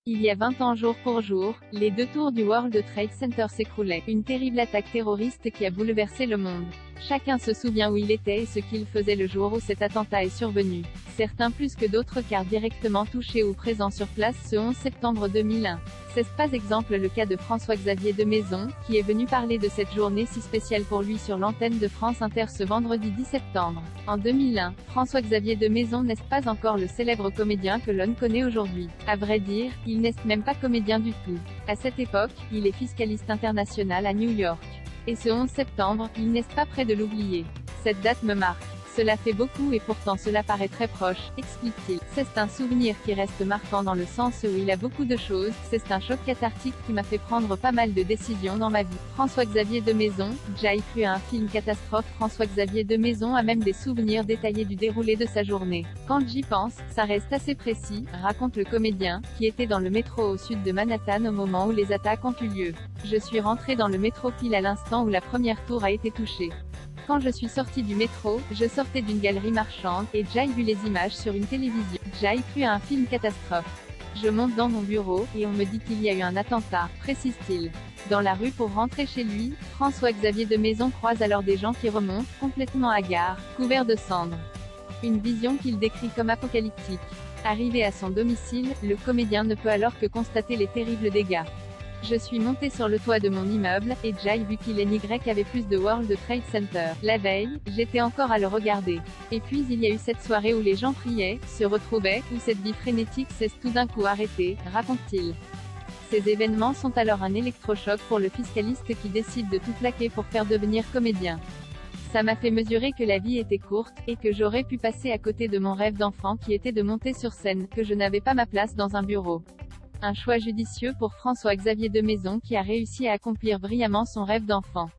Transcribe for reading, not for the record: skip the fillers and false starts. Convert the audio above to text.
Il y a 20 ans jour pour jour, les 2 tours du World Trade Center s'écroulaient. Une terrible attaque terroriste qui a bouleversé le monde. Chacun se souvient où il était et ce qu'il faisait le jour où cet attentat est survenu. Certains plus que d'autres car directement touchés ou présents sur place ce 11 septembre 2001. C'est par exemple le cas de François-Xavier de Maison, qui est venu parler de cette journée si spéciale pour lui sur l'antenne de France Inter ce vendredi 10 septembre. En 2001, François-Xavier de Maison n'est pas encore le célèbre comédien que l'on connaît aujourd'hui. À vrai dire, il n'est même pas comédien du tout. À cette époque, il est fiscaliste international à New York. Et ce 11 septembre, il n'est pas près de l'oublier. Cette date me marque. Cela fait beaucoup et pourtant cela paraît très proche, explique-t-il. C'est un souvenir qui reste marquant dans le sens où il a beaucoup de choses, c'est un choc cathartique qui m'a fait prendre pas mal de décisions dans ma vie. François-Xavier de Maison, Jai cru à un film catastrophe. François-Xavier de Maison a même des souvenirs détaillés du déroulé de sa journée. Quand j'y pense, ça reste assez précis, raconte le comédien, qui était dans le métro au sud de Manhattan au moment où les attaques ont eu lieu. Je suis rentré dans le métro pile à l'instant où la première tour a été touchée. Quand je suis sorti du métro, je sortais d'une galerie marchande, et Jai vu les images sur une télévision. Jai cru à un film catastrophe. Je monte dans mon bureau, et on me dit qu'il y a eu un attentat, précise-t-il. Dans la rue pour rentrer chez lui, François-Xavier de Maison croise alors des gens qui remontent, complètement hagards, couverts de cendres. Une vision qu'il décrit comme apocalyptique. Arrivé à son domicile, le comédien ne peut alors que constater les terribles dégâts. Je suis monté sur le toit de mon immeuble, et Jai vu qu'il est Y avait plus de World Trade Center. La veille, j'étais encore à le regarder. Et puis il y a eu cette soirée où les gens priaient, se retrouvaient, où cette vie frénétique s'est tout d'un coup arrêtée, raconte-t-il. Ces événements sont alors un électrochoc pour le fiscaliste qui décide de tout plaquer pour faire devenir comédien. Ça m'a fait mesurer que la vie était courte, et que j'aurais pu passer à côté de mon rêve d'enfant qui était de monter sur scène, que je n'avais pas ma place dans un bureau. Un choix judicieux pour François-Xavier de Maison qui a réussi à accomplir brillamment son rêve d'enfant.